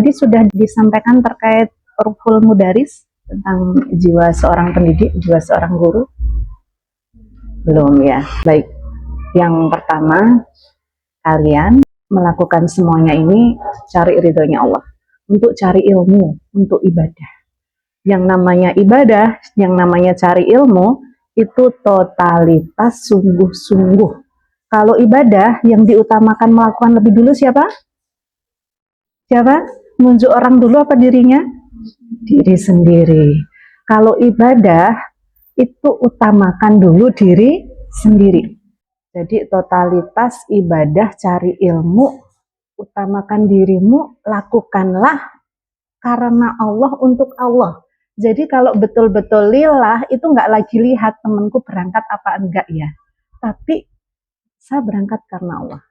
tadi sudah disampaikan terkait Ruhul Mudaris tentang jiwa seorang pendidik, jiwa seorang guru? Belum ya. Baik. Yang pertama, kalian melakukan semuanya ini cari ridhonya Allah, untuk cari ilmu, untuk ibadah. Yang namanya ibadah, yang namanya cari ilmu, itu totalitas sungguh-sungguh. Kalau ibadah yang diutamakan melakukan lebih dulu siapa? Siapa? Nunjuk orang dulu apa dirinya? Diri sendiri. Kalau ibadah itu utamakan dulu diri sendiri. Jadi totalitas ibadah, cari ilmu, utamakan dirimu, lakukanlah karena Allah, untuk Allah. Jadi kalau betul-betul lillah, itu nggak lagi lihat temanku berangkat apa enggak ya, tapi saya berangkat karena Allah.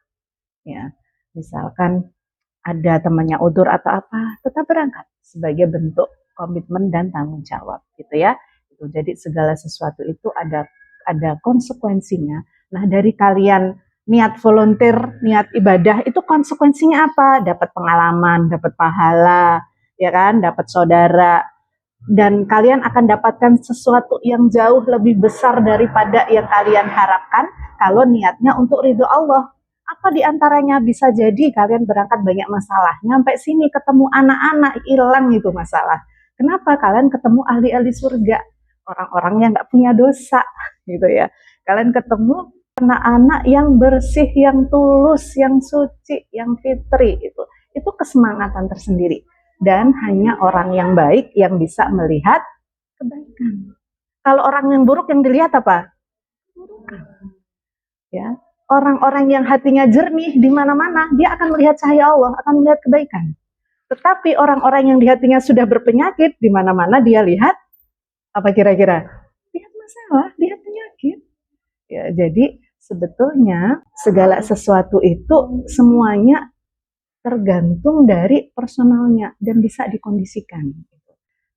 Ya, misalkan ada temannya udzur atau apa, tetap berangkat sebagai bentuk komitmen dan tanggung jawab, gitu ya. Jadi segala sesuatu itu ada konsekuensinya. Nah, dari kalian niat volunteer, niat ibadah, itu konsekuensinya apa? Dapat pengalaman, dapat pahala, ya kan, dapat saudara, dan kalian akan dapatkan sesuatu yang jauh lebih besar daripada yang kalian harapkan kalau niatnya untuk ridho Allah. Apa diantaranya? Bisa jadi kalian berangkat banyak masalah, nyampe sini ketemu anak-anak, hilang itu masalah. Kenapa? Kalian ketemu ahli-ahli surga, orang-orang yang nggak punya dosa, gitu ya. Kalian ketemu anak-anak yang bersih, yang tulus, yang suci, yang fitri, itu kesemangatan tersendiri. Dan hanya orang yang baik yang bisa melihat kebaikan. Kalau orang yang buruk yang dilihat apa? Keburukan. Ya, orang-orang yang hatinya jernih di mana-mana, dia akan melihat cahaya Allah, akan melihat kebaikan. Tetapi orang-orang yang di hatinya sudah berpenyakit, di mana-mana dia lihat apa kira-kira? Lihat masalah, lihat penyakit. Ya, jadi sebetulnya segala sesuatu itu semuanya tergantung dari personalnya dan bisa dikondisikan.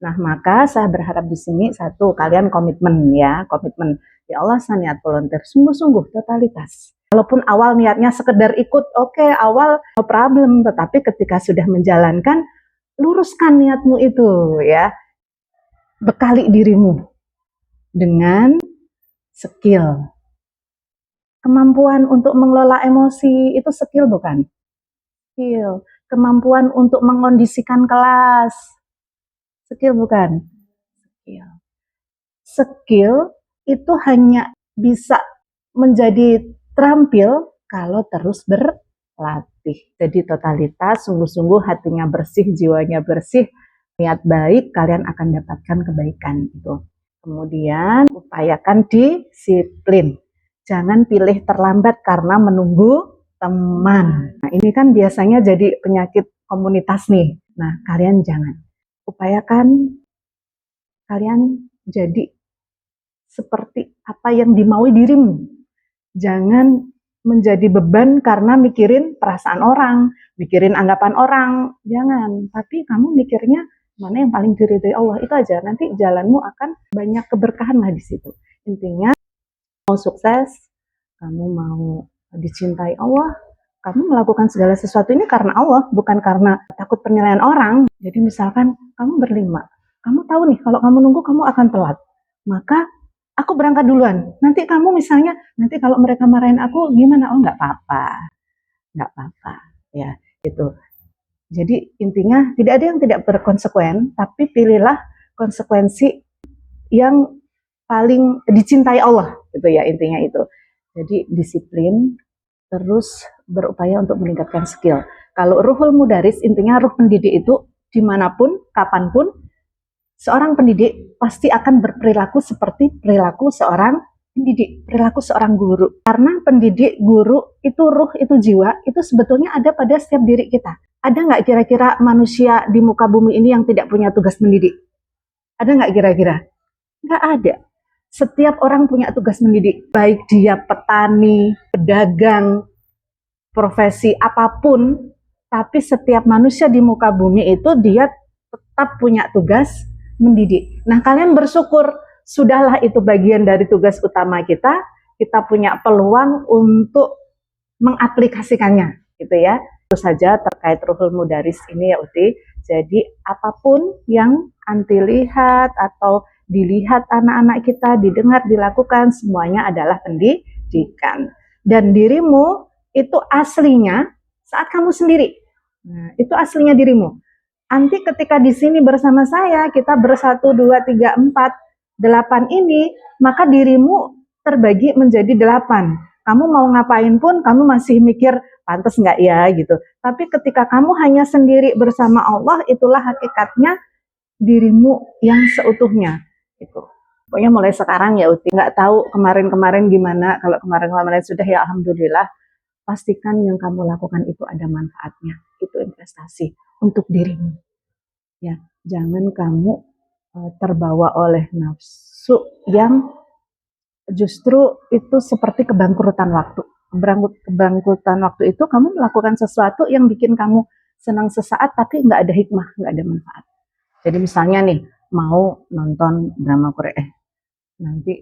Nah, maka saya berharap di sini, satu, kalian komitmen ya, komitmen. Ya Allah, saya niat volunteer, sungguh-sungguh, totalitas. Walaupun awal niatnya sekedar ikut, oke, awal no problem, tetapi ketika sudah menjalankan, luruskan niatmu itu ya. Bekali dirimu dengan skill. Kemampuan untuk mengelola emosi, itu skill bukan? Skill. Kemampuan untuk mengondisikan kelas, skill bukan? Skill. Skill itu hanya bisa menjadi terampil kalau terus berlatih. Jadi totalitas, sungguh-sungguh, hatinya bersih, jiwanya bersih, niat baik, kalian akan dapatkan kebaikan itu. Kemudian upayakan disiplin. Jangan pilih terlambat karena menunggu teman. Nah, ini kan biasanya jadi penyakit komunitas nih. Nah, kalian jangan. Upayakan kalian jadi seperti apa yang dimaui dirimu. Jangan menjadi beban karena mikirin perasaan orang, mikirin anggapan orang. Jangan. Tapi kamu mikirnya mana yang paling diridhoi Allah, itu aja. Nanti jalanmu akan banyak keberkahan lah di situ. Intinya, mau sukses, kamu mau dicintai Allah, kamu melakukan segala sesuatu ini karena Allah, bukan karena takut penilaian orang. Jadi misalkan kamu berlima, kamu tahu nih kalau kamu nunggu kamu akan telat, maka aku berangkat duluan. Nanti kamu misalnya, nanti kalau mereka marahin aku gimana? Oh, nggak apa-apa, nggak apa-apa, ya itu. Jadi intinya tidak ada yang tidak berkonsekuen, tapi pilihlah konsekuensi yang paling dicintai Allah, gitu ya, intinya itu. Jadi disiplin, terus berupaya untuk meningkatkan skill. Kalau Ruhul Mudaris, intinya ruh pendidik itu dimanapun, kapanpun, seorang pendidik pasti akan berperilaku seperti perilaku seorang pendidik, perilaku seorang guru. Karena pendidik, guru, itu ruh, itu jiwa, itu sebetulnya ada pada setiap diri kita. Ada nggak kira-kira manusia di muka bumi ini yang tidak punya tugas mendidik? Ada nggak kira-kira? Nggak ada. Setiap orang punya tugas mendidik, baik dia petani, pedagang, profesi apapun, tapi setiap manusia di muka bumi itu dia tetap punya tugas mendidik. Nah, kalian bersyukur, sudahlah itu bagian dari tugas utama kita punya peluang untuk mengaplikasikannya, gitu ya. Itu saja terkait Ruhul Mudaris ini ya Uti. Jadi apapun yang anti lihat atau dilihat anak-anak kita, didengar, dilakukan, semuanya adalah pendidikan. Dan dirimu itu aslinya saat kamu sendiri. Nah, itu aslinya dirimu. Nanti ketika di sini bersama saya, kita bersatu, dua, tiga, empat, delapan ini, maka dirimu terbagi menjadi delapan. Kamu mau ngapain pun, kamu masih mikir, pantas nggak ya gitu. Tapi ketika kamu hanya sendiri bersama Allah, itulah hakikatnya dirimu yang seutuhnya. Itu. Pokoknya mulai sekarang ya Uti, nggak tahu kemarin-kemarin gimana. Kalau kemarin-kemarin sudah ya alhamdulillah, pastikan yang kamu lakukan itu ada manfaatnya. Itu investasi untuk dirimu. Ya, jangan kamu terbawa oleh nafsu yang justru itu seperti kebangkrutan waktu. Kebangkrutan waktu itu kamu melakukan sesuatu yang bikin kamu senang sesaat tapi nggak ada hikmah, nggak ada manfaat. Jadi misalnya nih mau nonton drama Korea, nanti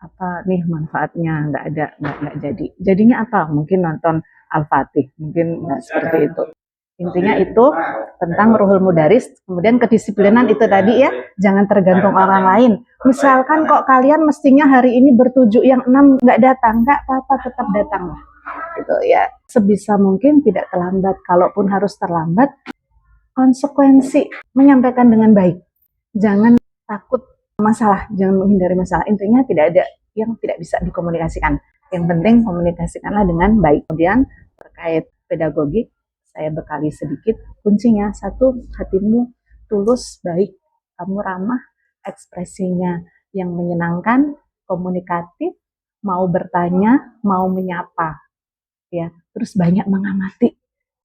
apa nih manfaatnya nggak ada, nggak jadi. Jadinya apa? Mungkin nonton Al-Fatih, mungkin nggak seperti itu. Intinya itu tentang ruhul mudaris, kemudian kedisiplinan itu tadi ya, jangan tergantung orang lain. Misalkan kok kalian mestinya hari ini bertujuh, yang 6 nggak datang, nggak apa-apa, tetap datang lah. Gitu ya, sebisa mungkin tidak terlambat. Kalaupun harus terlambat, konsekuensi menyampaikan dengan baik. Jangan takut masalah, jangan menghindari masalah. Intinya tidak ada yang tidak bisa dikomunikasikan. Yang penting komunikasikanlah dengan baik. Kemudian terkait pedagogi, saya bekali sedikit. Kuncinya satu, hatimu tulus, baik, kamu ramah, ekspresinya yang menyenangkan, komunikatif, mau bertanya, mau menyapa, ya. Terus banyak mengamati.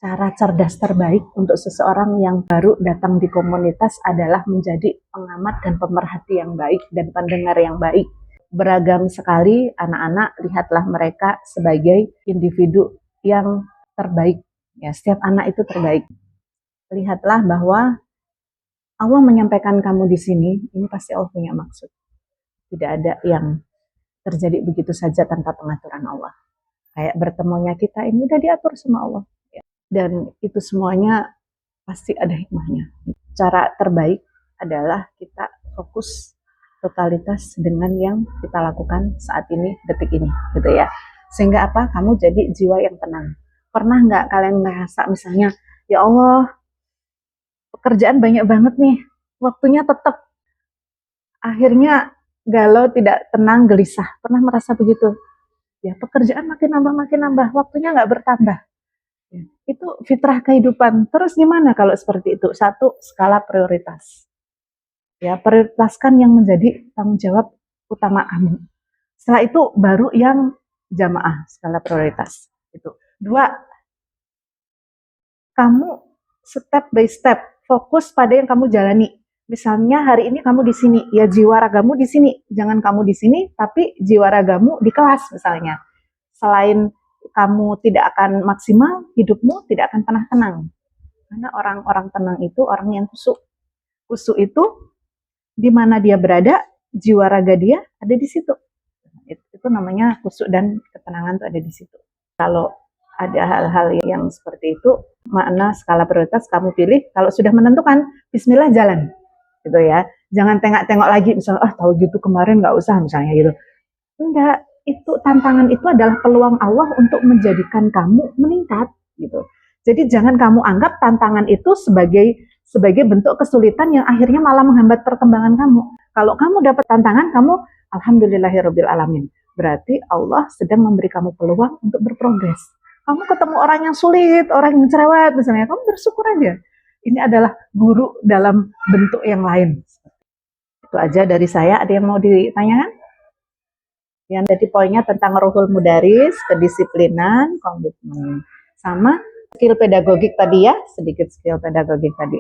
Cara cerdas terbaik untuk seseorang yang baru datang di komunitas adalah menjadi pengamat dan pemerhati yang baik dan pendengar yang baik. Beragam sekali anak-anak, lihatlah mereka sebagai individu yang terbaik. Ya, setiap anak itu terbaik. Lihatlah bahwa Allah menyampaikan kamu di sini, ini pasti Allah punya maksud. Tidak ada yang terjadi begitu saja tanpa pengaturan Allah. Kayak bertemunya kita ini udah diatur sama Allah. Dan itu semuanya pasti ada hikmahnya. Cara terbaik adalah kita fokus totalitas dengan yang kita lakukan saat ini, detik ini, gitu ya. Sehingga apa? Kamu jadi jiwa yang tenang. Pernah nggak kalian merasa misalnya, ya Allah, pekerjaan banyak banget nih, waktunya tetap, akhirnya galau, tidak tenang, gelisah. Pernah merasa begitu? Ya, pekerjaan makin nambah, waktunya nggak bertambah. Ya, itu fitrah kehidupan. Terus gimana kalau seperti itu? Satu, skala prioritas. Ya, prioritaskan yang menjadi tanggung jawab utama kamu. Setelah itu baru yang jamaah, skala prioritas. Itu. Dua, kamu step by step fokus pada yang kamu jalani. Misalnya hari ini kamu di sini, ya jiwa ragamu di sini. Jangan kamu di sini, tapi jiwa ragamu di kelas misalnya. Selain kamu tidak akan maksimal, hidupmu tidak akan pernah tenang. Karena orang-orang tenang itu orang yang kusuk. Kusuk itu di mana dia berada, jiwa raga dia ada di situ. Itu namanya kusuk dan ketenangan itu ada di situ. Kalau ada hal-hal yang seperti itu, makna skala prioritas kamu pilih. Kalau sudah menentukan, bismillah jalan, gitu ya. Jangan tengok-tengok lagi, misalnya, tahu gitu kemarin nggak usah, misalnya gitu. Enggak, itu tantangan itu adalah peluang Allah untuk menjadikan kamu meningkat, gitu. Jadi jangan kamu anggap tantangan itu sebagai bentuk kesulitan yang akhirnya malah menghambat perkembangan kamu. Kalau kamu dapat tantangan, kamu alhamdulillahirabbil alamin. Berarti Allah sedang memberi kamu peluang untuk berprogres. Kamu ketemu orang yang sulit, orang yang cerewet misalnya, kamu bersyukur aja. Ini adalah guru dalam bentuk yang lain. Itu aja dari saya. Ada yang mau ditanyakan? Yang jadi poinnya tentang ruhul mudaris, kedisiplinan, komitmen, sama skill pedagogik tadi ya, sedikit skill pedagogik tadi.